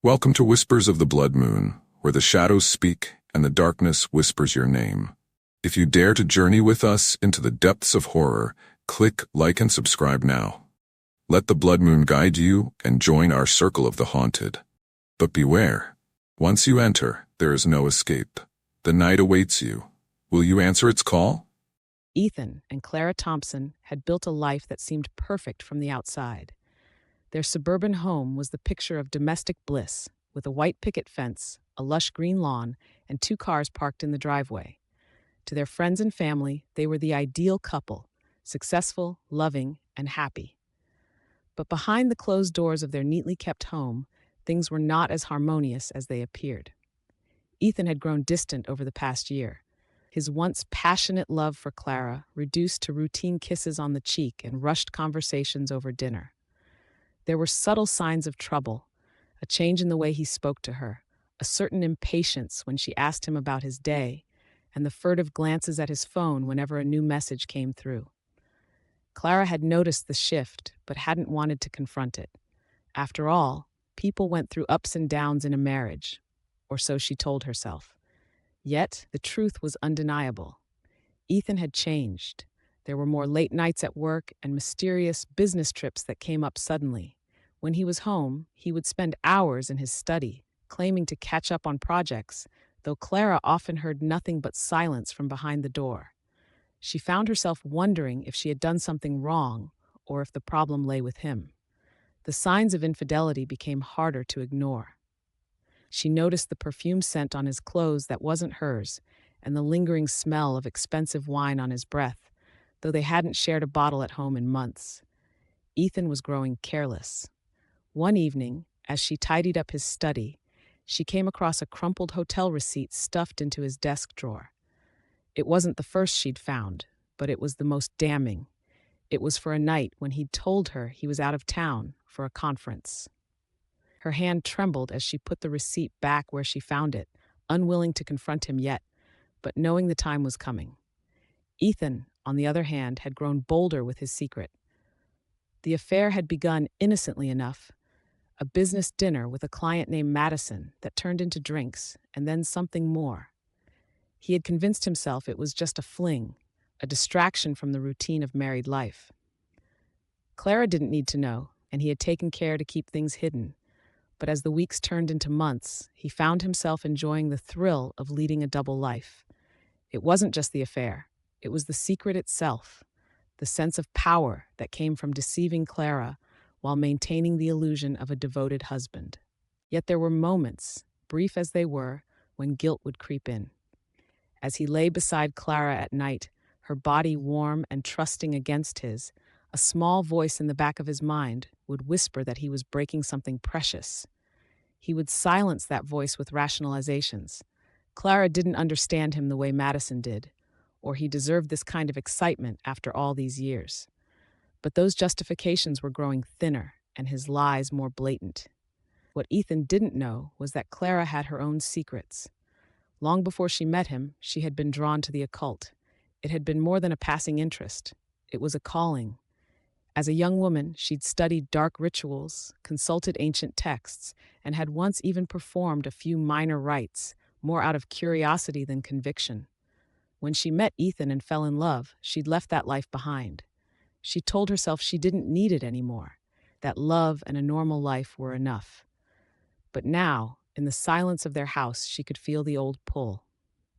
Welcome to Whispers of the Blood Moon, where the shadows speak and the darkness whispers your name. If you dare to journey with us into the depths of horror, click like and subscribe now. Let the blood moon guide you and join our circle of the haunted. But beware. Once you enter, there is no escape. The night awaits you. Will you answer its call? Ethan and Clara Thompson had built a life that seemed perfect from the outside. Their suburban home was the picture of domestic bliss, with a white picket fence, a lush green lawn, and 2 cars parked in the driveway. To their friends and family, they were the ideal couple, successful, loving, and happy. But behind the closed doors of their neatly kept home, things were not as harmonious as they appeared. Ethan had grown distant over the past year. His once passionate love for Clara reduced to routine kisses on the cheek and rushed conversations over dinner. There were subtle signs of trouble, a change in the way he spoke to her, a certain impatience when she asked him about his day, and the furtive glances at his phone whenever a new message came through. Clara had noticed the shift, but hadn't wanted to confront it. After all, people went through ups and downs in a marriage, or so she told herself. Yet, the truth was undeniable. Ethan had changed. There were more late nights at work and mysterious business trips that came up suddenly. When he was home, he would spend hours in his study, claiming to catch up on projects, though Clara often heard nothing but silence from behind the door. She found herself wondering if she had done something wrong or if the problem lay with him. The signs of infidelity became harder to ignore. She noticed the perfume scent on his clothes that wasn't hers and the lingering smell of expensive wine on his breath, though they hadn't shared a bottle at home in months. Ethan was growing careless. One evening, as she tidied up his study, she came across a crumpled hotel receipt stuffed into his desk drawer. It wasn't the first she'd found, but it was the most damning. It was for a night when he'd told her he was out of town for a conference. Her hand trembled as she put the receipt back where she found it, unwilling to confront him yet, but knowing the time was coming. Ethan, on the other hand, had grown bolder with his secret. The affair had begun innocently enough, a business dinner with a client named Madison that turned into drinks, and then something more. He had convinced himself it was just a fling, a distraction from the routine of married life. Clara didn't need to know, and he had taken care to keep things hidden. But as the weeks turned into months, he found himself enjoying the thrill of leading a double life. It wasn't just the affair, it was the secret itself, the sense of power that came from deceiving Clara while maintaining the illusion of a devoted husband. Yet there were moments, brief as they were, when guilt would creep in. As he lay beside Clara at night, her body warm and trusting against his, a small voice in the back of his mind would whisper that he was breaking something precious. He would silence that voice with rationalizations. Clara didn't understand him the way Madison did, or he deserved this kind of excitement after all these years. But those justifications were growing thinner and his lies more blatant. What Ethan didn't know was that Clara had her own secrets. Long before she met him, she had been drawn to the occult. It had been more than a passing interest. It was a calling. As a young woman, she'd studied dark rituals, consulted ancient texts, and had once even performed a few minor rites, more out of curiosity than conviction. When she met Ethan and fell in love, she'd left that life behind. She told herself she didn't need it anymore, that love and a normal life were enough. But now, in the silence of their house, she could feel the old pull.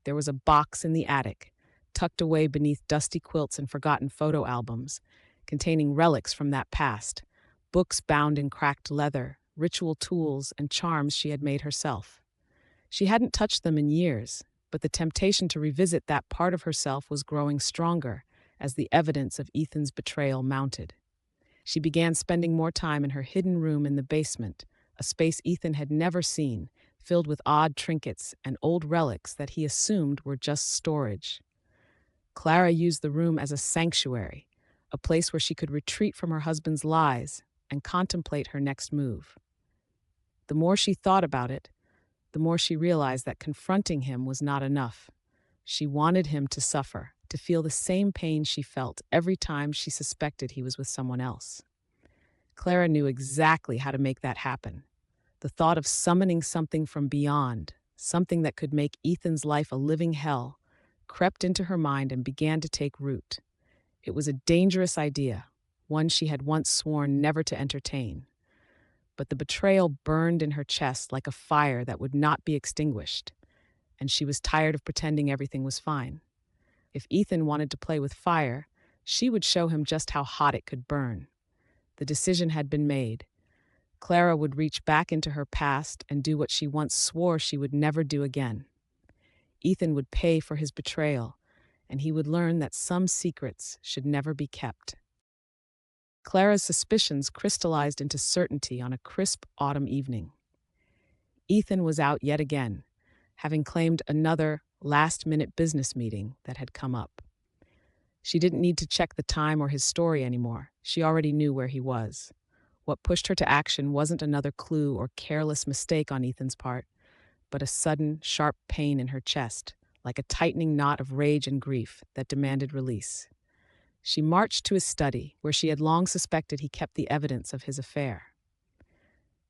There was a box in the attic, tucked away beneath dusty quilts and forgotten photo albums, containing relics from that past, books bound in cracked leather, ritual tools, and charms she had made herself. She hadn't touched them in years, but the temptation to revisit that part of herself was growing stronger as the evidence of Ethan's betrayal mounted. She began spending more time in her hidden room in the basement, a space Ethan had never seen, filled with odd trinkets and old relics that he assumed were just storage. Clara used the room as a sanctuary, a place where she could retreat from her husband's lies and contemplate her next move. The more she thought about it, the more she realized that confronting him was not enough. She wanted him to suffer, to feel the same pain she felt every time she suspected he was with someone else. Clara knew exactly how to make that happen. The thought of summoning something from beyond, something that could make Ethan's life a living hell, crept into her mind and began to take root. It was a dangerous idea, one she had once sworn never to entertain. But the betrayal burned in her chest like a fire that would not be extinguished, and she was tired of pretending everything was fine. If Ethan wanted to play with fire, she would show him just how hot it could burn. The decision had been made. Clara would reach back into her past and do what she once swore she would never do again. Ethan would pay for his betrayal, and he would learn that some secrets should never be kept. Clara's suspicions crystallized into certainty on a crisp autumn evening. Ethan was out yet again, having claimed another last-minute business meeting that had come up. She didn't need to check the time or his story anymore. She already knew where he was. What pushed her to action wasn't another clue or careless mistake on Ethan's part, but a sudden, sharp pain in her chest, like a tightening knot of rage and grief that demanded release. She marched to his study, where she had long suspected he kept the evidence of his affair.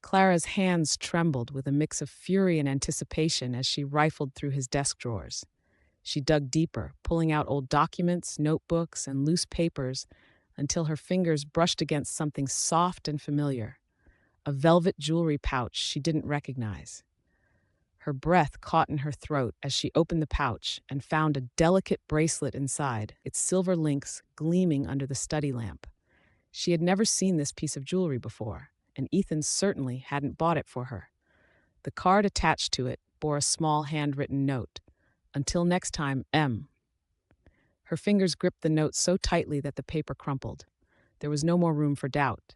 Clara's hands trembled with a mix of fury and anticipation as she rifled through his desk drawers. She dug deeper, pulling out old documents, notebooks, and loose papers until her fingers brushed against something soft and familiar, a velvet jewelry pouch she didn't recognize. Her breath caught in her throat as she opened the pouch and found a delicate bracelet inside, its silver links gleaming under the study lamp. She had never seen this piece of jewelry before, and Ethan certainly hadn't bought it for her. The card attached to it bore a small handwritten note. "Until next time, M." Her fingers gripped the note so tightly that the paper crumpled. There was no more room for doubt.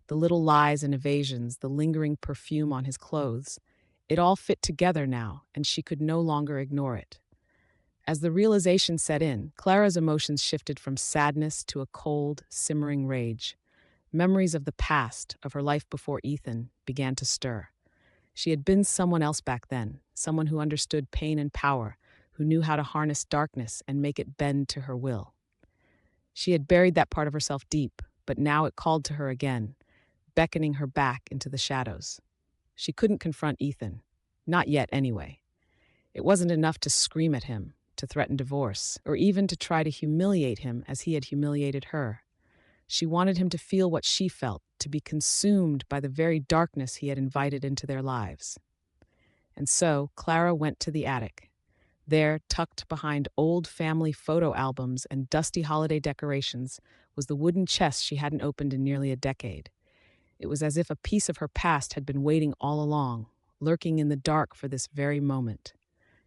The little lies and evasions, the lingering perfume on his clothes, it all fit together now, and she could no longer ignore it. As the realization set in, Clara's emotions shifted from sadness to a cold, simmering rage. Memories of the past, of her life before Ethan, began to stir. She had been someone else back then, someone who understood pain and power, who knew how to harness darkness and make it bend to her will. She had buried that part of herself deep, but now it called to her again, beckoning her back into the shadows. She couldn't confront Ethan. Not yet, anyway. It wasn't enough to scream at him, to threaten divorce, or even to try to humiliate him as he had humiliated her. She wanted him to feel what she felt, to be consumed by the very darkness he had invited into their lives. And so, Clara went to the attic. There, tucked behind old family photo albums and dusty holiday decorations, was the wooden chest she hadn't opened in nearly a decade. It was as if a piece of her past had been waiting all along, lurking in the dark for this very moment.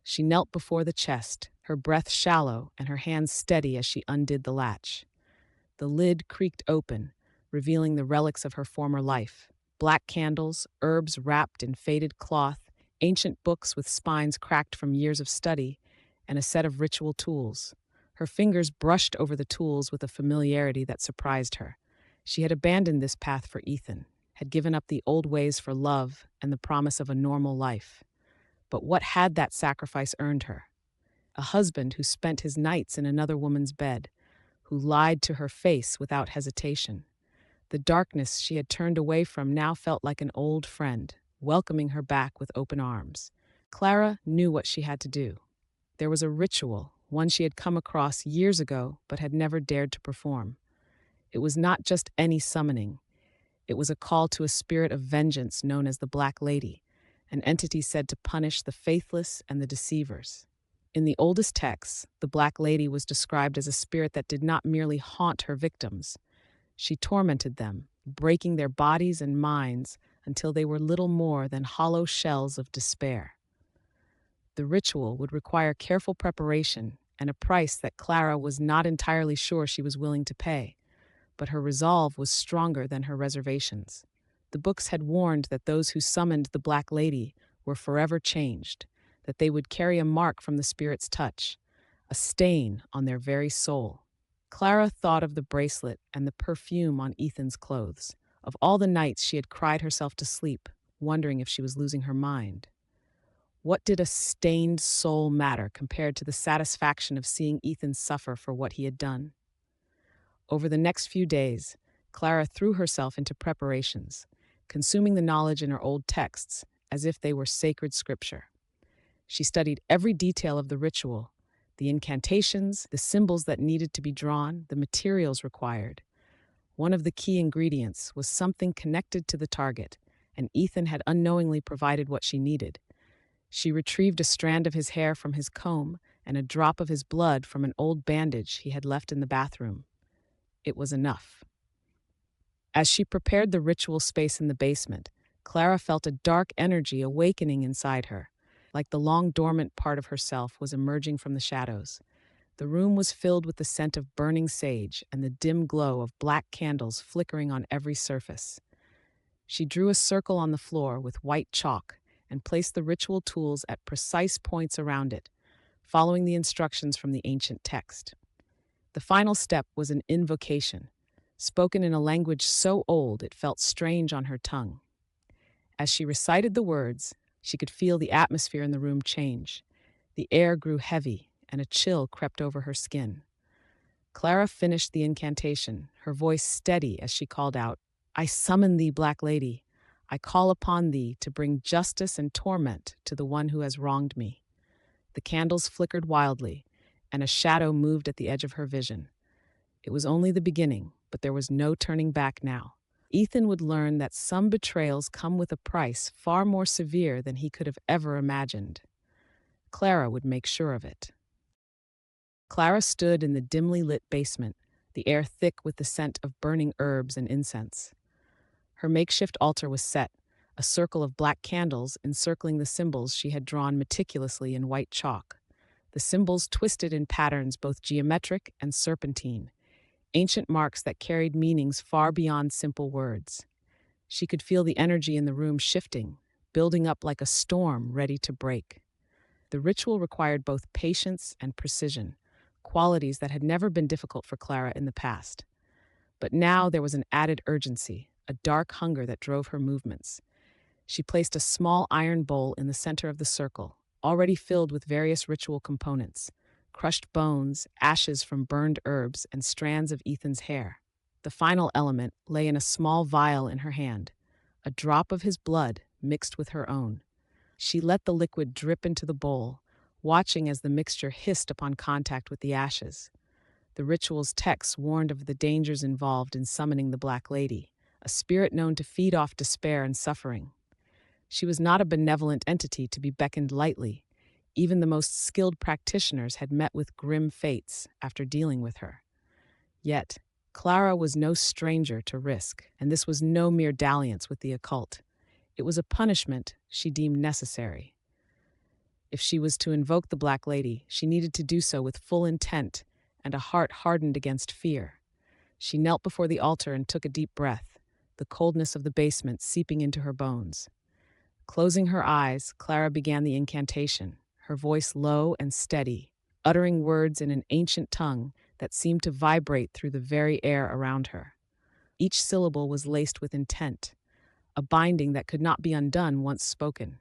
She knelt before the chest, her breath shallow and her hands steady as she undid the latch. The lid creaked open, revealing the relics of her former life: black candles, herbs wrapped in faded cloth, ancient books with spines cracked from years of study, and a set of ritual tools. Her fingers brushed over the tools with a familiarity that surprised her. She had abandoned this path for Ethan, had given up the old ways for love and the promise of a normal life. But what had that sacrifice earned her? A husband who spent his nights in another woman's bed, who lied to her face without hesitation. The darkness she had turned away from now felt like an old friend, welcoming her back with open arms. Clara knew what she had to do. There was a ritual, one she had come across years ago but had never dared to perform. It was not just any summoning. It was a call to a spirit of vengeance known as the Black Lady, an entity said to punish the faithless and the deceivers. In the oldest texts, the Black Lady was described as a spirit that did not merely haunt her victims. She tormented them, breaking their bodies and minds until they were little more than hollow shells of despair. The ritual would require careful preparation and a price that Clara was not entirely sure she was willing to pay, but her resolve was stronger than her reservations. The books had warned that those who summoned the Black Lady were forever changed, that they would carry a mark from the spirit's touch, a stain on their very soul. Clara thought of the bracelet and the perfume on Ethan's clothes, of all the nights she had cried herself to sleep, wondering if she was losing her mind. What did a stained soul matter compared to the satisfaction of seeing Ethan suffer for what he had done? Over the next few days, Clara threw herself into preparations, consuming the knowledge in her old texts as if they were sacred scripture. She studied every detail of the ritual, the incantations, the symbols that needed to be drawn, the materials required. One of the key ingredients was something connected to the target, and Ethan had unknowingly provided what she needed. She retrieved a strand of his hair from his comb and a drop of his blood from an old bandage he had left in the bathroom. It was enough. As she prepared the ritual space in the basement, Clara felt a dark energy awakening inside her, like the long dormant part of herself was emerging from the shadows. The room was filled with the scent of burning sage and the dim glow of black candles flickering on every surface. She drew a circle on the floor with white chalk and placed the ritual tools at precise points around it, following the instructions from the ancient text. The final step was an invocation, spoken in a language so old it felt strange on her tongue. As she recited the words, she could feel the atmosphere in the room change. The air grew heavy, and a chill crept over her skin. Clara finished the incantation, her voice steady as she called out, "I summon thee, Black Lady. I call upon thee to bring justice and torment to the one who has wronged me." The candles flickered wildly, and a shadow moved at the edge of her vision. It was only the beginning, but there was no turning back now. Ethan would learn that some betrayals come with a price far more severe than he could have ever imagined. Clara would make sure of it. Clara stood in the dimly lit basement, the air thick with the scent of burning herbs and incense. Her makeshift altar was set, a circle of black candles encircling the symbols she had drawn meticulously in white chalk. The symbols twisted in patterns both geometric and serpentine, ancient marks that carried meanings far beyond simple words. She could feel the energy in the room shifting, building up like a storm ready to break. The ritual required both patience and precision, qualities that had never been difficult for Clara in the past. But now there was an added urgency, a dark hunger that drove her movements. She placed a small iron bowl in the center of the circle, already filled with various ritual components: crushed bones, ashes from burned herbs, and strands of Ethan's hair. The final element lay in a small vial in her hand, a drop of his blood mixed with her own. She let the liquid drip into the bowl, watching as the mixture hissed upon contact with the ashes. The ritual's text warned of the dangers involved in summoning the Black Lady, a spirit known to feed off despair and suffering. She was not a benevolent entity to be beckoned lightly. Even the most skilled practitioners had met with grim fates after dealing with her. Yet, Clara was no stranger to risk, and this was no mere dalliance with the occult. It was a punishment she deemed necessary. If she was to invoke the Black Lady, she needed to do so with full intent and a heart hardened against fear. She knelt before the altar and took a deep breath, the coldness of the basement seeping into her bones. Closing her eyes, Clara began the incantation, her voice low and steady, uttering words in an ancient tongue that seemed to vibrate through the very air around her. Each syllable was laced with intent, a binding that could not be undone once spoken.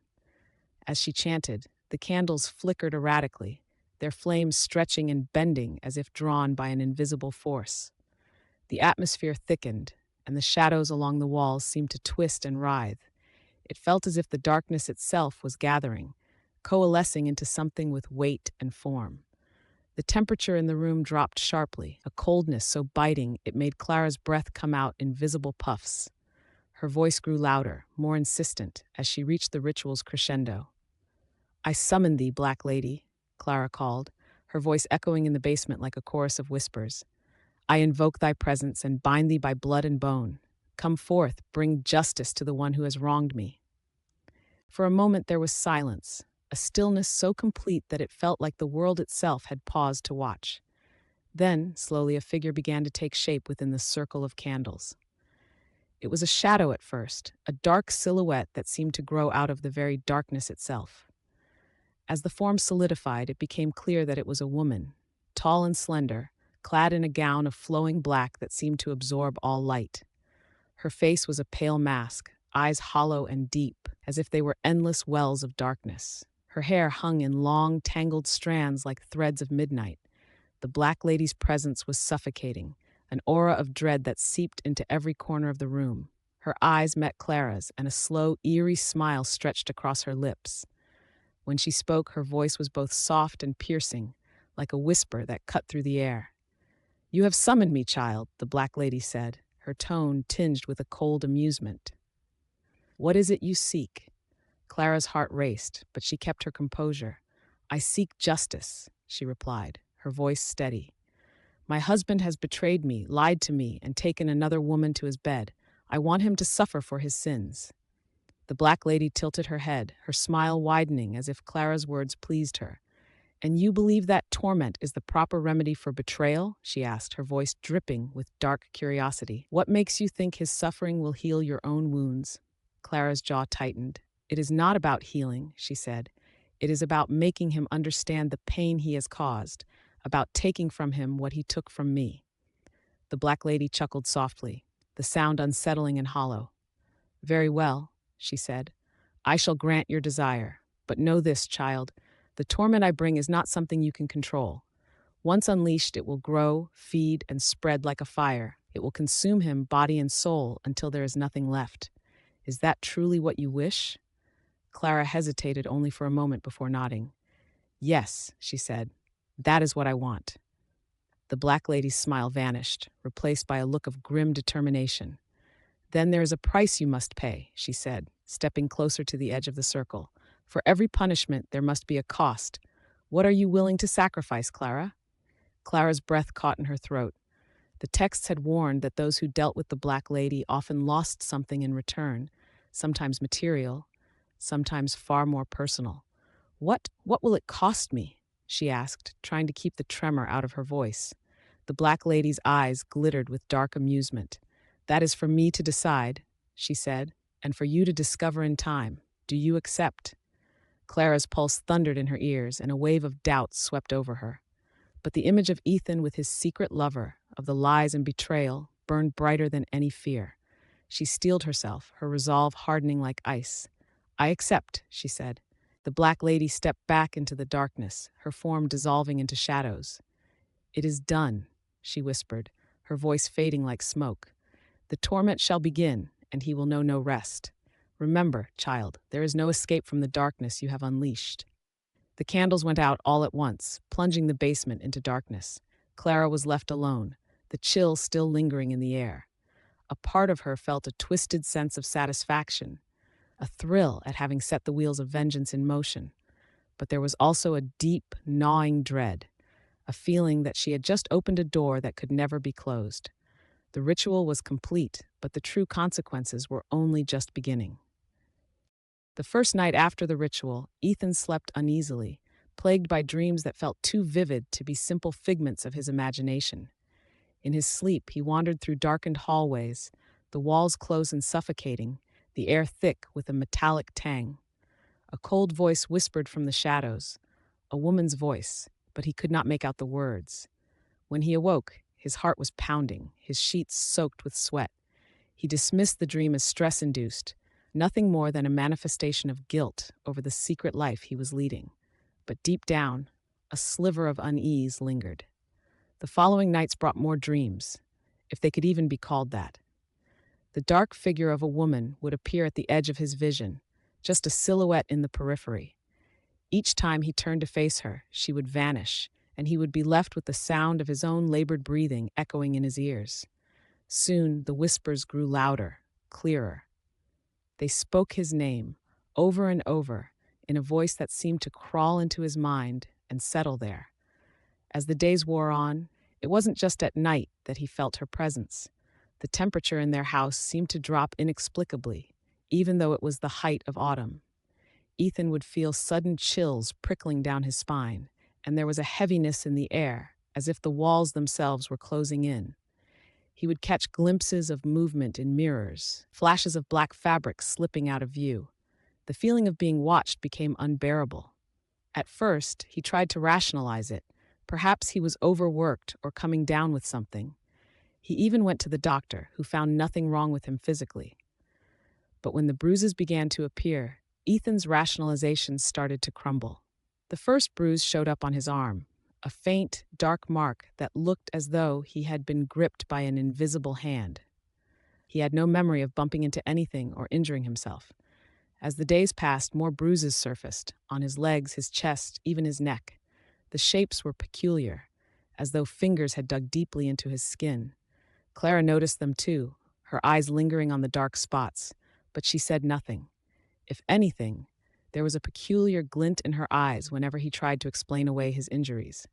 As she chanted, the candles flickered erratically, their flames stretching and bending as if drawn by an invisible force. The atmosphere thickened, and the shadows along the walls seemed to twist and writhe. It felt as if the darkness itself was gathering, coalescing into something with weight and form. The temperature in the room dropped sharply, a coldness so biting it made Clara's breath come out in visible puffs. Her voice grew louder, more insistent, as she reached the ritual's crescendo. "I summon thee, Black Lady," Clara called, her voice echoing in the basement like a chorus of whispers. "I invoke thy presence and bind thee by blood and bone. Come forth, bring justice to the one who has wronged me." For a moment there was silence, a stillness so complete that it felt like the world itself had paused to watch. Then, slowly, a figure began to take shape within the circle of candles. It was a shadow at first, a dark silhouette that seemed to grow out of the very darkness itself. As the form solidified, it became clear that it was a woman, tall and slender, clad in a gown of flowing black that seemed to absorb all light. Her face was a pale mask, eyes hollow and deep, as if they were endless wells of darkness. Her hair hung in long, tangled strands like threads of midnight. The Black Lady's presence was suffocating, an aura of dread that seeped into every corner of the room. Her eyes met Clara's, and a slow, eerie smile stretched across her lips. When she spoke, her voice was both soft and piercing, like a whisper that cut through the air. "You have summoned me, child," the Black Lady said, her tone tinged with a cold amusement. "What is it you seek?" Clara's heart raced, but she kept her composure. "I seek justice," she replied, her voice steady. "My husband has betrayed me, lied to me, and taken another woman to his bed. I want him to suffer for his sins." The Black Lady tilted her head, her smile widening as if Clara's words pleased her. "And you believe that torment is the proper remedy for betrayal?" she asked, her voice dripping with dark curiosity. "What makes you think his suffering will heal your own wounds?" Clara's jaw tightened. "It is not about healing," she said. "It is about making him understand the pain he has caused, about taking from him what he took from me." The Black Lady chuckled softly, the sound unsettling and hollow. "Very well," she said. "I shall grant your desire. But know this, child. The torment I bring is not something you can control. Once unleashed, it will grow, feed, and spread like a fire. It will consume him, body and soul, until there is nothing left. Is that truly what you wish?" Clara hesitated only for a moment before nodding. "Yes," she said. "That is what I want." The Black Lady's smile vanished, replaced by a look of grim determination. "Then there is a price you must pay," she said, stepping closer to the edge of the circle. "For every punishment, there must be a cost. What are you willing to sacrifice, Clara?" Clara's breath caught in her throat. The texts had warned that those who dealt with the Black Lady often lost something in return, sometimes material, sometimes far more personal. What will it cost me?" she asked, trying to keep the tremor out of her voice. The Black Lady's eyes glittered with dark amusement. "That is for me to decide," she said, "and for you to discover in time. Do you accept?" Clara's pulse thundered in her ears, and a wave of doubt swept over her. But the image of Ethan with his secret lover, of the lies and betrayal, burned brighter than any fear. She steeled herself, her resolve hardening like ice. "I accept," she said. The Black Lady stepped back into the darkness, her form dissolving into shadows. "It is done," she whispered, her voice fading like smoke. "The torment shall begin, and he will know no rest. Remember, child, there is no escape from the darkness you have unleashed." The candles went out all at once, plunging the basement into darkness. Clara was left alone, the chill still lingering in the air. A part of her felt a twisted sense of satisfaction, a thrill at having set the wheels of vengeance in motion. But there was also a deep, gnawing dread, a feeling that she had just opened a door that could never be closed. The ritual was complete, but the true consequences were only just beginning. The first night after the ritual, Ethan slept uneasily, plagued by dreams that felt too vivid to be simple figments of his imagination. In his sleep, he wandered through darkened hallways, the walls close and suffocating, the air thick with a metallic tang. A cold voice whispered from the shadows, a woman's voice, but he could not make out the words. When he awoke, his heart was pounding, his sheets soaked with sweat. He dismissed the dream as stress-induced, nothing more than a manifestation of guilt over the secret life he was leading. But deep down, a sliver of unease lingered. The following nights brought more dreams, if they could even be called that. The dark figure of a woman would appear at the edge of his vision, just a silhouette in the periphery. Each time he turned to face her, she would vanish, and he would be left with the sound of his own labored breathing echoing in his ears. Soon the whispers grew louder, clearer. They spoke his name, over and over, in a voice that seemed to crawl into his mind and settle there. As the days wore on, it wasn't just at night that he felt her presence. The temperature in their house seemed to drop inexplicably, even though it was the height of autumn. Ethan would feel sudden chills prickling down his spine, and there was a heaviness in the air, as if the walls themselves were closing in. He would catch glimpses of movement in mirrors, flashes of black fabric slipping out of view. The feeling of being watched became unbearable. At first, he tried to rationalize it. Perhaps he was overworked or coming down with something. He even went to the doctor, who found nothing wrong with him physically. But when the bruises began to appear, Ethan's rationalizations started to crumble. The first bruise showed up on his arm, a faint, dark mark that looked as though he had been gripped by an invisible hand. He had no memory of bumping into anything or injuring himself. As the days passed, more bruises surfaced, on his legs, his chest, even his neck. The shapes were peculiar, as though fingers had dug deeply into his skin. Clara noticed them too, her eyes lingering on the dark spots, but she said nothing. If anything, there was a peculiar glint in her eyes whenever he tried to explain away his injuries.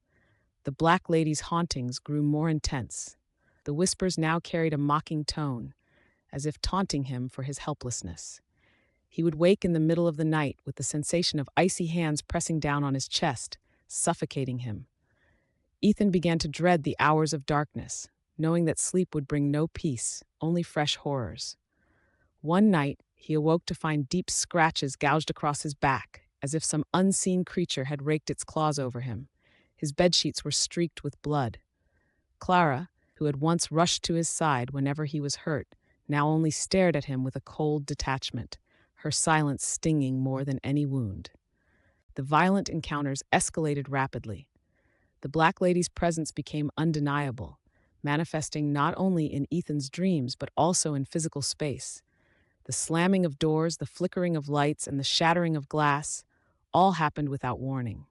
The Black Lady's hauntings grew more intense. The whispers now carried a mocking tone, as if taunting him for his helplessness. He would wake in the middle of the night with the sensation of icy hands pressing down on his chest, suffocating him. Ethan began to dread the hours of darkness, knowing that sleep would bring no peace, only fresh horrors. One night, he awoke to find deep scratches gouged across his back, as if some unseen creature had raked its claws over him. His bedsheets were streaked with blood. Clara, who had once rushed to his side whenever he was hurt, now only stared at him with a cold detachment, her silence stinging more than any wound. The violent encounters escalated rapidly. The Black Lady's presence became undeniable, manifesting not only in Ethan's dreams but also in physical space. The slamming of doors, the flickering of lights, and the shattering of glass all happened without warning.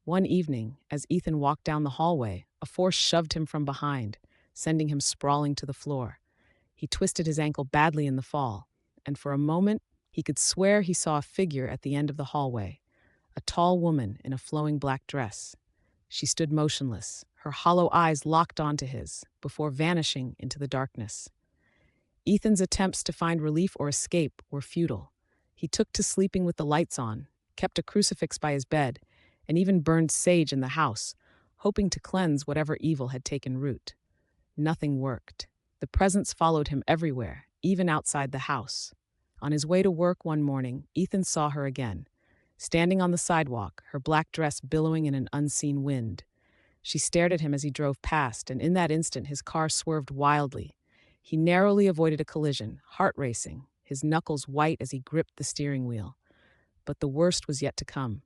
One evening, as Ethan walked down the hallway, a force shoved him from behind, sending him sprawling to the floor. He twisted his ankle badly in the fall, and for a moment, he could swear he saw a figure at the end of the hallway, a tall woman in a flowing black dress. She stood motionless, her hollow eyes locked onto his, before vanishing into the darkness. Ethan's attempts to find relief or escape were futile. He took to sleeping with the lights on, kept a crucifix by his bed, and even burned sage in the house, hoping to cleanse whatever evil had taken root. Nothing worked. The presence followed him everywhere, even outside the house. On his way to work one morning, Ethan saw her again, standing on the sidewalk, her black dress billowing in an unseen wind. She stared at him as he drove past, and in that instant his car swerved wildly. He narrowly avoided a collision, heart racing, his knuckles white as he gripped the steering wheel. But the worst was yet to come.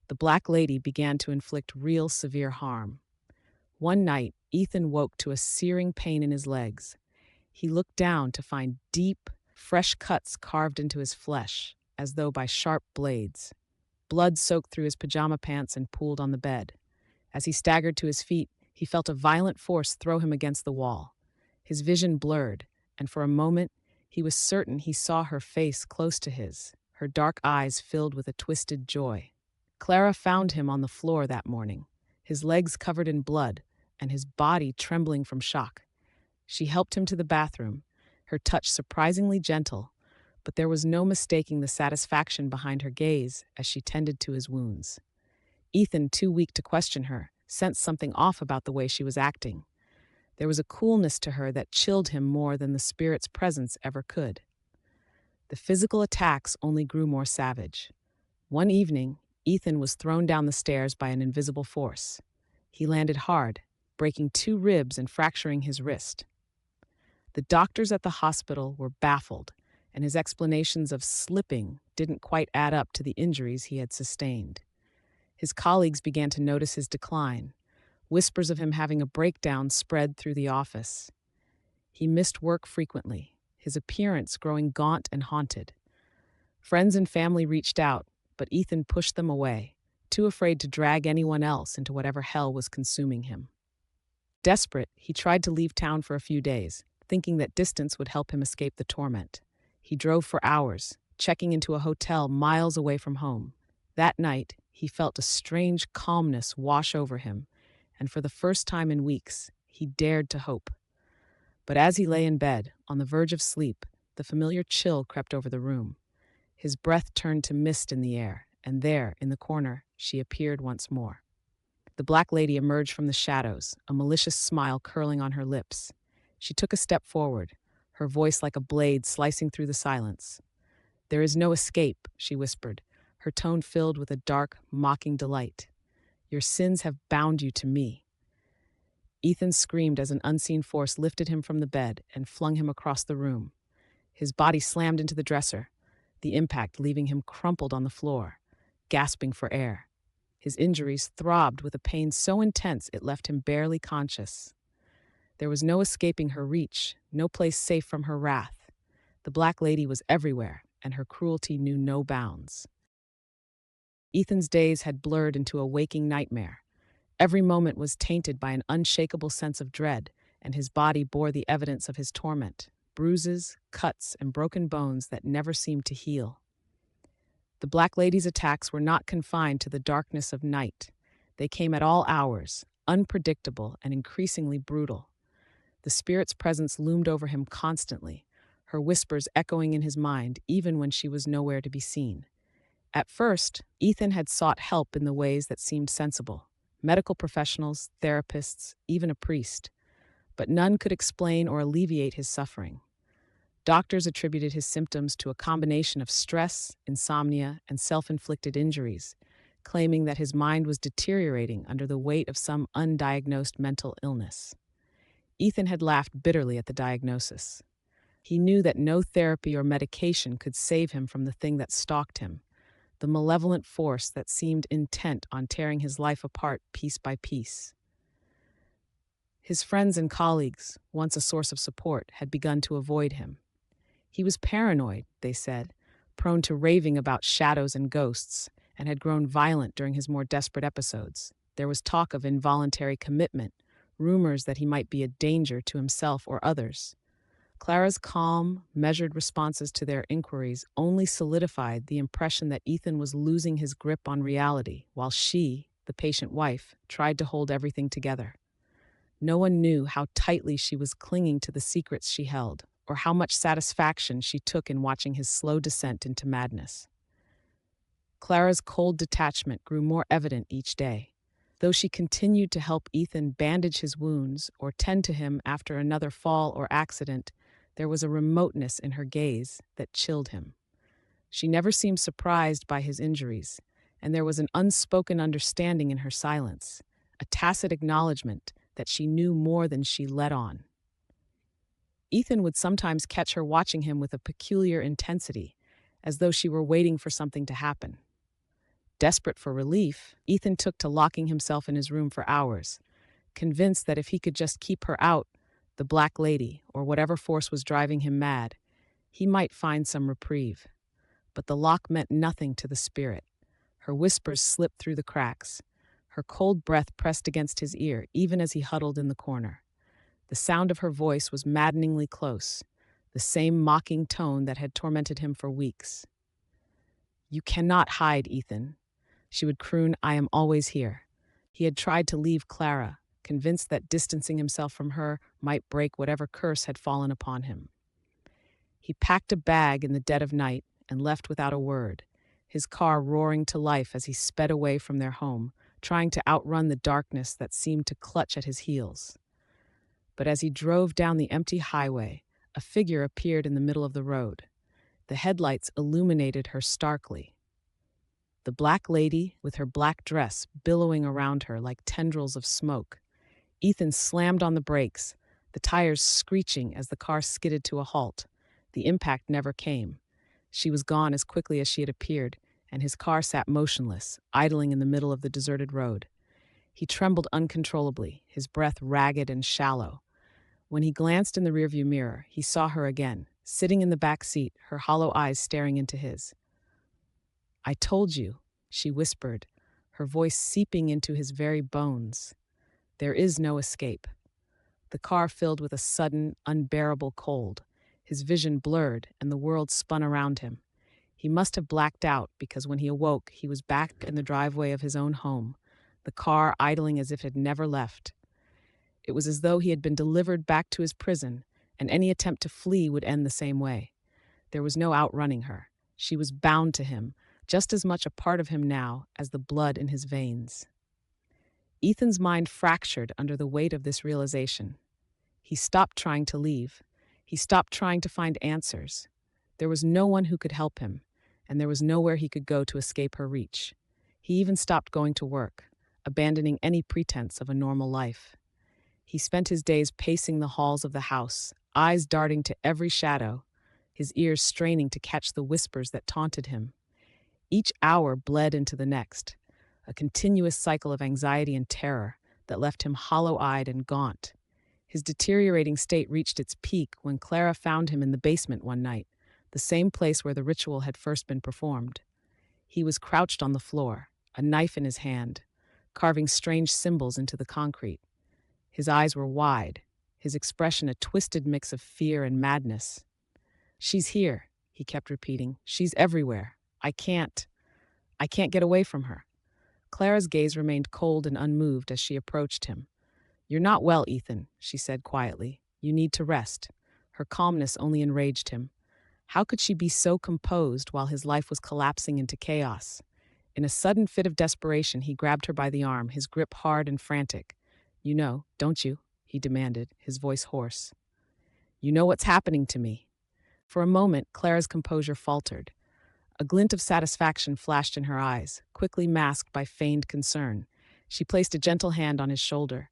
The Black Lady began to inflict real severe harm. One night, Ethan woke to a searing pain in his legs. He looked down to find deep, fresh cuts carved into his flesh, as though by sharp blades. Blood soaked through his pajama pants and pooled on the bed. As he staggered to his feet, he felt a violent force throw him against the wall. His vision blurred, and for a moment, he was certain he saw her face close to his, her dark eyes filled with a twisted joy. Clara found him on the floor that morning, his legs covered in blood and his body trembling from shock. She helped him to the bathroom, her touch surprisingly gentle, but there was no mistaking the satisfaction behind her gaze as she tended to his wounds. Ethan, too weak to question her, sensed something off about the way she was acting. There was a coolness to her that chilled him more than the spirit's presence ever could. The physical attacks only grew more savage. One evening, Ethan was thrown down the stairs by an invisible force. He landed hard, breaking 2 ribs and fracturing his wrist. The doctors at the hospital were baffled, and his explanations of slipping didn't quite add up to the injuries he had sustained. His colleagues began to notice his decline. Whispers of him having a breakdown spread through the office. He missed work frequently, his appearance growing gaunt and haunted. Friends and family reached out, but Ethan pushed them away, too afraid to drag anyone else into whatever hell was consuming him. Desperate, he tried to leave town for a few days, thinking that distance would help him escape the torment. He drove for hours, checking into a hotel miles away from home. That night, he felt a strange calmness wash over him, and for the first time in weeks, he dared to hope. But as he lay in bed, on the verge of sleep, the familiar chill crept over the room. His breath turned to mist in the air, and there, in the corner, she appeared once more. The Black Lady emerged from the shadows, a malicious smile curling on her lips. She took a step forward, her voice like a blade slicing through the silence. "There is no escape," she whispered, her tone filled with a dark, mocking delight. "Your sins have bound you to me." Ethan screamed as an unseen force lifted him from the bed and flung him across the room. His body slammed into the dresser, the impact leaving him crumpled on the floor, gasping for air. His injuries throbbed with a pain so intense it left him barely conscious. There was no escaping her reach, no place safe from her wrath. The Black Lady was everywhere, and her cruelty knew no bounds. Ethan's days had blurred into a waking nightmare. Every moment was tainted by an unshakable sense of dread, and his body bore the evidence of his torment: bruises, cuts, and broken bones that never seemed to heal. The Black Lady's attacks were not confined to the darkness of night. They came at all hours, unpredictable and increasingly brutal. The spirit's presence loomed over him constantly, her whispers echoing in his mind even when she was nowhere to be seen. At first, Ethan had sought help in the ways that seemed sensible: medical professionals, therapists, even a priest. But none could explain or alleviate his suffering. Doctors attributed his symptoms to a combination of stress, insomnia, and self-inflicted injuries, claiming that his mind was deteriorating under the weight of some undiagnosed mental illness. Ethan had laughed bitterly at the diagnosis. He knew that no therapy or medication could save him from the thing that stalked him, the malevolent force that seemed intent on tearing his life apart piece by piece. His friends and colleagues, once a source of support, had begun to avoid him. He was paranoid, they said, prone to raving about shadows and ghosts, and had grown violent during his more desperate episodes. There was talk of involuntary commitment, rumors that he might be a danger to himself or others. Clara's calm, measured responses to their inquiries only solidified the impression that Ethan was losing his grip on reality, while she, the patient wife, tried to hold everything together. No one knew how tightly she was clinging to the secrets she held, or how much satisfaction she took in watching his slow descent into madness. Clara's cold detachment grew more evident each day. Though she continued to help Ethan bandage his wounds or tend to him after another fall or accident, there was a remoteness in her gaze that chilled him. She never seemed surprised by his injuries, and there was an unspoken understanding in her silence, a tacit acknowledgement that she knew more than she let on. Ethan would sometimes catch her watching him with a peculiar intensity, as though she were waiting for something to happen. Desperate for relief, Ethan took to locking himself in his room for hours, convinced that if he could just keep her out, the Black Lady, or whatever force was driving him mad, he might find some reprieve. But the lock meant nothing to the spirit. Her whispers slipped through the cracks. Her cold breath pressed against his ear, even as he huddled in the corner. The sound of her voice was maddeningly close, the same mocking tone that had tormented him for weeks. "You cannot hide, Ethan." She would croon, "I am always here." He had tried to leave Clara, convinced that distancing himself from her might break whatever curse had fallen upon him. He packed a bag in the dead of night and left without a word, his car roaring to life as he sped away from their home, trying to outrun the darkness that seemed to clutch at his heels. But as he drove down the empty highway, a figure appeared in the middle of the road. The headlights illuminated her starkly. The Black Lady, with her black dress billowing around her like tendrils of smoke. Ethan slammed on the brakes, the tires screeching as the car skidded to a halt. The impact never came. She was gone as quickly as she had appeared, and his car sat motionless, idling in the middle of the deserted road. He trembled uncontrollably, his breath ragged and shallow. When he glanced in the rearview mirror, he saw her again, sitting in the back seat, her hollow eyes staring into his. "I told you," she whispered, her voice seeping into his very bones. "There is no escape." The car filled with a sudden, unbearable cold. His vision blurred, and the world spun around him. He must have blacked out, because when he awoke, he was back in the driveway of his own home, the car idling as if it had never left. It was as though he had been delivered back to his prison, and any attempt to flee would end the same way. There was no outrunning her. She was bound to him, just as much a part of him now as the blood in his veins. Ethan's mind fractured under the weight of this realization. He stopped trying to leave. He stopped trying to find answers. There was no one who could help him, and there was nowhere he could go to escape her reach. He even stopped going to work, abandoning any pretense of a normal life. He spent his days pacing the halls of the house, eyes darting to every shadow, his ears straining to catch the whispers that taunted him. Each hour bled into the next, a continuous cycle of anxiety and terror that left him hollow-eyed and gaunt. His deteriorating state reached its peak when Clara found him in the basement one night, the same place where the ritual had first been performed. He was crouched on the floor, a knife in his hand, carving strange symbols into the concrete. His eyes were wide, his expression a twisted mix of fear and madness. "She's here," he kept repeating. "She's everywhere. I can't get away from her." Clara's gaze remained cold and unmoved as she approached him. "You're not well, Ethan," she said quietly. "You need to rest." Her calmness only enraged him. How could she be so composed while his life was collapsing into chaos? In a sudden fit of desperation, he grabbed her by the arm, his grip hard and frantic. "You know, don't you?" he demanded, his voice hoarse. "You know what's happening to me." For a moment, Clara's composure faltered. A glint of satisfaction flashed in her eyes, quickly masked by feigned concern. She placed a gentle hand on his shoulder.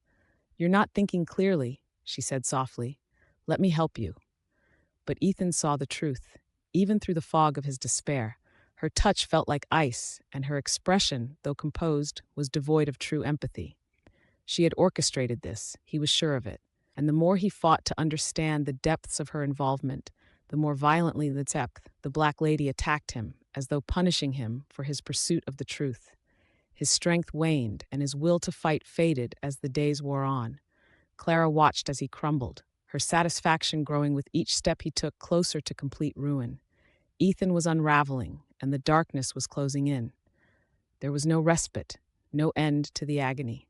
"You're not thinking clearly," she said softly. "Let me help you." But Ethan saw the truth. Even through the fog of his despair, her touch felt like ice, and her expression, though composed, was devoid of true empathy. She had orchestrated this, he was sure of it, and the more he fought to understand the depths of her involvement, the more violently the Black Lady attacked him, as though punishing him for his pursuit of the truth. His strength waned, and his will to fight faded as the days wore on. Clara watched as he crumbled, her satisfaction growing with each step he took closer to complete ruin. Ethan was unraveling, and the darkness was closing in. There was no respite, no end to the agony.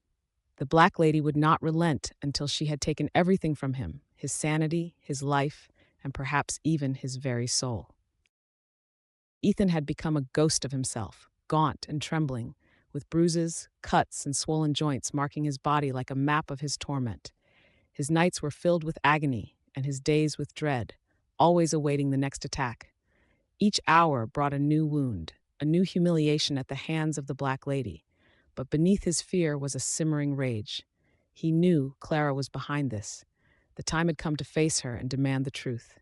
The Black Lady would not relent until she had taken everything from him, his sanity, his life, and perhaps even his very soul. Ethan had become a ghost of himself, gaunt and trembling, with bruises, cuts, and swollen joints marking his body like a map of his torment. His nights were filled with agony, and his days with dread, always awaiting the next attack. Each hour brought a new wound, a new humiliation at the hands of the Black Lady. But beneath his fear was a simmering rage. He knew Clara was behind this. The time had come to face her and demand the truth.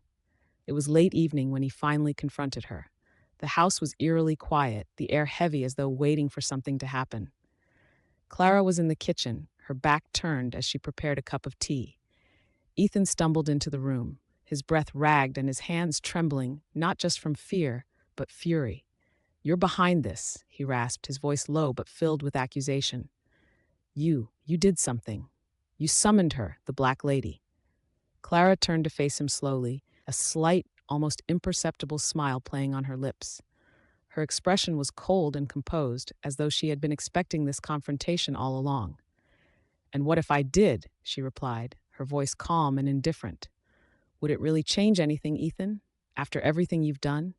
It was late evening when he finally confronted her. The house was eerily quiet, the air heavy as though waiting for something to happen. Clara was in the kitchen, her back turned as she prepared a cup of tea. Ethan stumbled into the room, his breath ragged and his hands trembling, not just from fear, but fury. "You're behind this," he rasped, his voice low but filled with accusation. You did something. You summoned her, the Black Lady." Clara turned to face him slowly, a slight, almost imperceptible smile playing on her lips. Her expression was cold and composed, as though she had been expecting this confrontation all along. "And what if I did?" she replied, her voice calm and indifferent. "Would it really change anything, Ethan? After everything you've done?"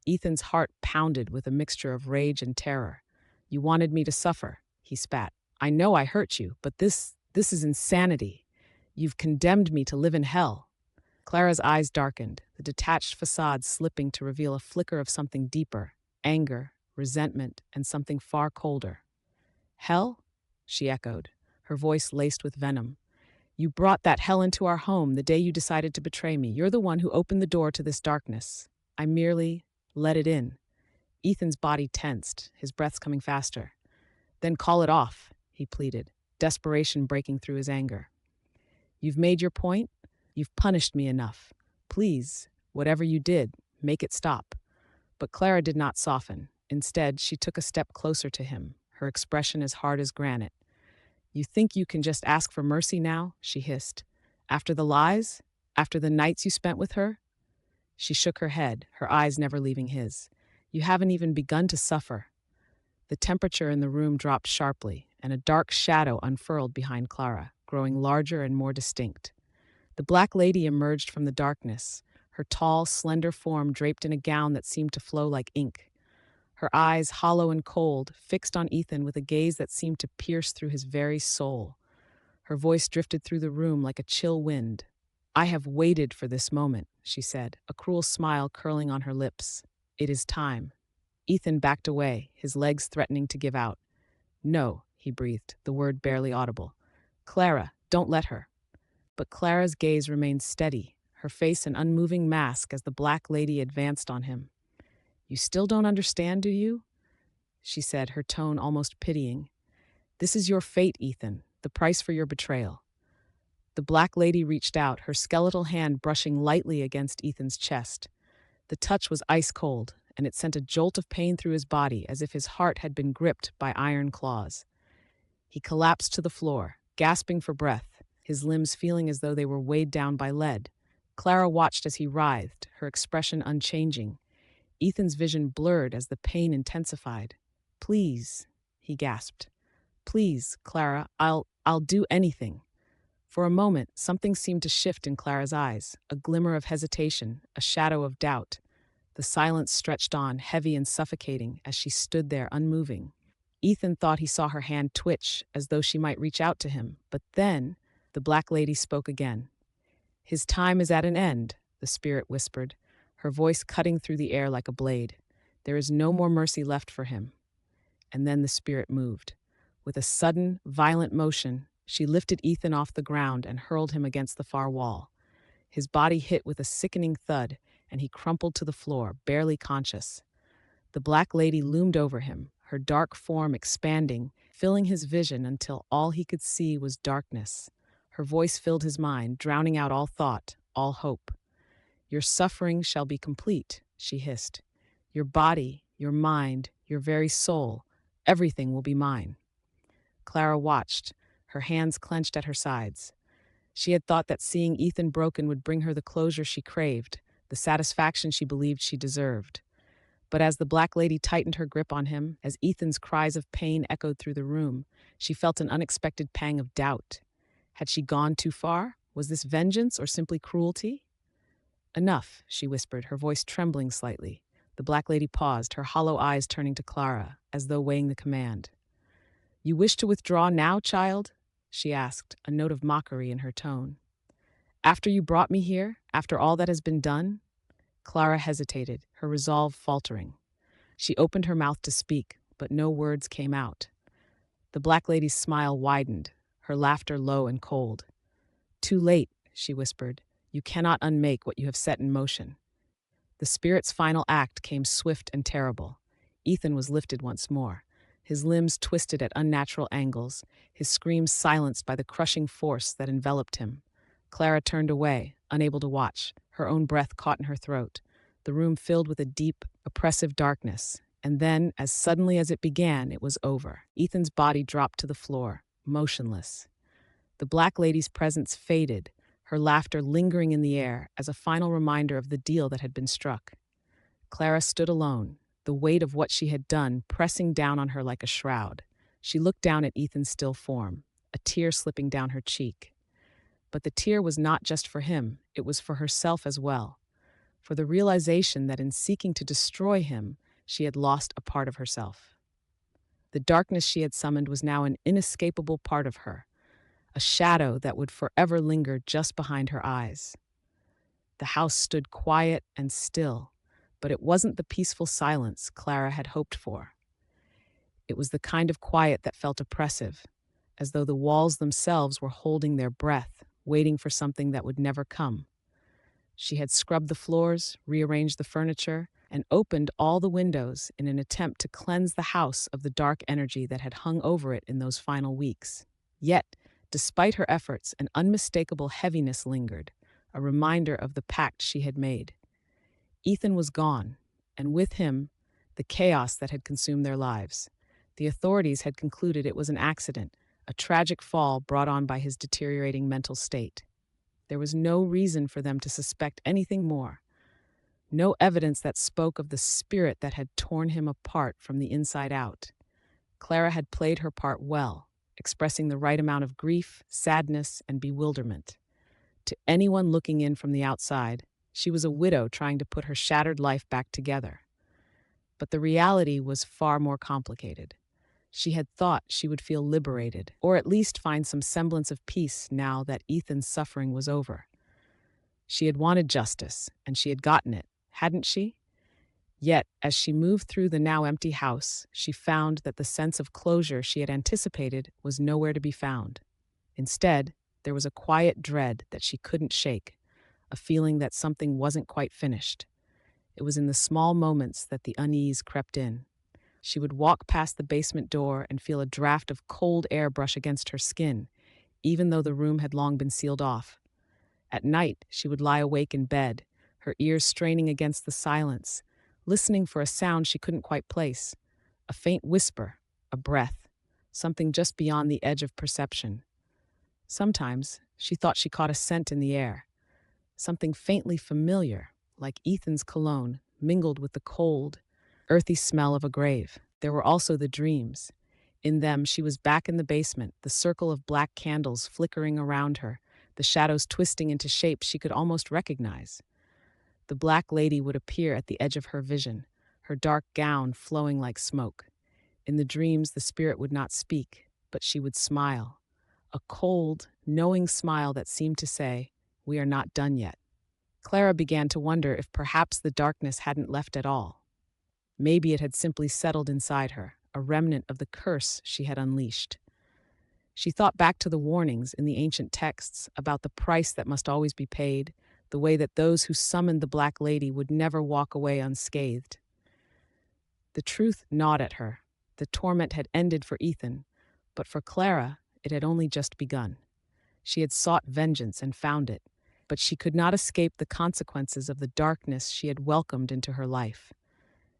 Ethan's heart pounded with a mixture of rage and terror. "You wanted me to suffer," he spat. "I know I hurt you, but this is insanity. You've condemned me to live in hell." Clara's eyes darkened, the detached facade slipping to reveal a flicker of something deeper, anger, resentment, and something far colder. "Hell?" she echoed, her voice laced with venom. "You brought that hell into our home the day you decided to betray me. You're the one who opened the door to this darkness. I merely let it in." Ethan's body tensed, his breaths coming faster. "Then call it off," he pleaded, desperation breaking through his anger. "You've made your point? You've punished me enough. Please, whatever you did, make it stop." But Clara did not soften. Instead, she took a step closer to him, her expression as hard as granite. "You think you can just ask for mercy now?" she hissed. "After the lies? After the nights you spent with her?" She shook her head, her eyes never leaving his. "You haven't even begun to suffer." The temperature in the room dropped sharply, and a dark shadow unfurled behind Clara, growing larger and more distinct. The Black Lady emerged from the darkness, her tall, slender form draped in a gown that seemed to flow like ink. Her eyes, hollow and cold, fixed on Ethan with a gaze that seemed to pierce through his very soul. Her voice drifted through the room like a chill wind. "I have waited for this moment," she said, a cruel smile curling on her lips. "It is time." Ethan backed away, his legs threatening to give out. "No," he breathed, the word barely audible. "Clara, don't let her." But Clara's gaze remained steady, her face an unmoving mask as the Black Lady advanced on him. "You still don't understand, do you?" she said, her tone almost pitying. "This is your fate, Ethan, the price for your betrayal." The black lady reached out, her skeletal hand brushing lightly against Ethan's chest. The touch was ice cold, and it sent a jolt of pain through his body as if his heart had been gripped by iron claws. He collapsed to the floor, gasping for breath, his limbs feeling as though they were weighed down by lead. Clara watched as he writhed, her expression unchanging. Ethan's vision blurred as the pain intensified. "Please," he gasped. "Please, Clara, I'll do anything." For a moment, something seemed to shift in Clara's eyes, a glimmer of hesitation, a shadow of doubt. The silence stretched on, heavy and suffocating, as she stood there unmoving. Ethan thought he saw her hand twitch, as though she might reach out to him, but then the black lady spoke again. "His time is at an end," the spirit whispered, her voice cutting through the air like a blade. "There is no more mercy left for him." And then the spirit moved. With a sudden, violent motion, she lifted Ethan off the ground and hurled him against the far wall. His body hit with a sickening thud, and he crumpled to the floor, barely conscious. The black lady loomed over him, her dark form expanding, filling his vision until all he could see was darkness. Her voice filled his mind, drowning out all thought, all hope. "Your suffering shall be complete," she hissed. "Your body, your mind, your very soul, everything will be mine." Clara watched, her hands clenched at her sides. She had thought that seeing Ethan broken would bring her the closure she craved, the satisfaction she believed she deserved. But as the black lady tightened her grip on him, as Ethan's cries of pain echoed through the room, she felt an unexpected pang of doubt. Had she gone too far? Was this vengeance or simply cruelty? "Enough," she whispered, her voice trembling slightly. The black lady paused, her hollow eyes turning to Clara, as though weighing the command. "You wish to withdraw now, child?" she asked, a note of mockery in her tone. "After you brought me here? After all that has been done?" Clara hesitated, her resolve faltering. She opened her mouth to speak, but no words came out. The black lady's smile widened, her laughter low and cold. "Too late," she whispered. "You cannot unmake what you have set in motion." The spirit's final act came swift and terrible. Ethan was lifted once more, his limbs twisted at unnatural angles, his screams silenced by the crushing force that enveloped him. Clara turned away, unable to watch, her own breath caught in her throat. The room filled with a deep, oppressive darkness, and then, as suddenly as it began, it was over. Ethan's body dropped to the floor, motionless. The black lady's presence faded, her laughter lingering in the air as a final reminder of the deal that had been struck. Clara stood alone, the weight of what she had done pressing down on her like a shroud. She looked down at Ethan's still form, a tear slipping down her cheek. But the tear was not just for him, it was for herself as well, for the realization that in seeking to destroy him, she had lost a part of herself. The darkness she had summoned was now an inescapable part of her, a shadow that would forever linger just behind her eyes. The house stood quiet and still, but it wasn't the peaceful silence Clara had hoped for. It was the kind of quiet that felt oppressive, as though the walls themselves were holding their breath, waiting for something that would never come. She had scrubbed the floors, rearranged the furniture, and opened all the windows in an attempt to cleanse the house of the dark energy that had hung over it in those final weeks. Yet, despite her efforts, an unmistakable heaviness lingered, a reminder of the pact she had made. Ethan was gone, and with him, the chaos that had consumed their lives. The authorities had concluded it was an accident, a tragic fall brought on by his deteriorating mental state. There was no reason for them to suspect anything more. No evidence that spoke of the spirit that had torn him apart from the inside out. Clara had played her part well, expressing the right amount of grief, sadness, and bewilderment. To anyone looking in from the outside, she was a widow trying to put her shattered life back together. But the reality was far more complicated. She had thought she would feel liberated, or at least find some semblance of peace now that Ethan's suffering was over. She had wanted justice, and she had gotten it, hadn't she? Yet, as she moved through the now empty house, she found that the sense of closure she had anticipated was nowhere to be found. Instead, there was a quiet dread that she couldn't shake, a feeling that something wasn't quite finished. It was in the small moments that the unease crept in. She would walk past the basement door and feel a draft of cold air brush against her skin, even though the room had long been sealed off. At night, she would lie awake in bed, her ears straining against the silence, listening for a sound she couldn't quite place. A faint whisper, a breath, something just beyond the edge of perception. Sometimes, she thought she caught a scent in the air, something faintly familiar, like Ethan's cologne, mingled with the cold, earthy smell of a grave. There were also the dreams. In them, she was back in the basement, the circle of black candles flickering around her, the shadows twisting into shapes she could almost recognize. The black lady would appear at the edge of her vision, her dark gown flowing like smoke. In the dreams, the spirit would not speak, but she would smile. A cold, knowing smile that seemed to say, "We are not done yet." Clara began to wonder if perhaps the darkness hadn't left at all. Maybe it had simply settled inside her, a remnant of the curse she had unleashed. She thought back to the warnings in the ancient texts about the price that must always be paid, the way that those who summoned the Black Lady would never walk away unscathed. The truth gnawed at her. The torment had ended for Ethan, but for Clara, it had only just begun. She had sought vengeance and found it, but she could not escape the consequences of the darkness she had welcomed into her life.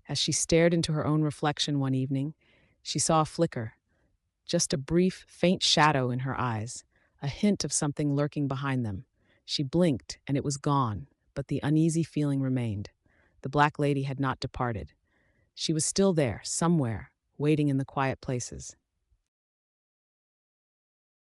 As she stared into her own reflection one evening, she saw a flicker, just a brief, faint shadow in her eyes, a hint of something lurking behind them. She blinked, and it was gone, but the uneasy feeling remained. The Black Lady had not departed. She was still there, somewhere, waiting in the quiet places.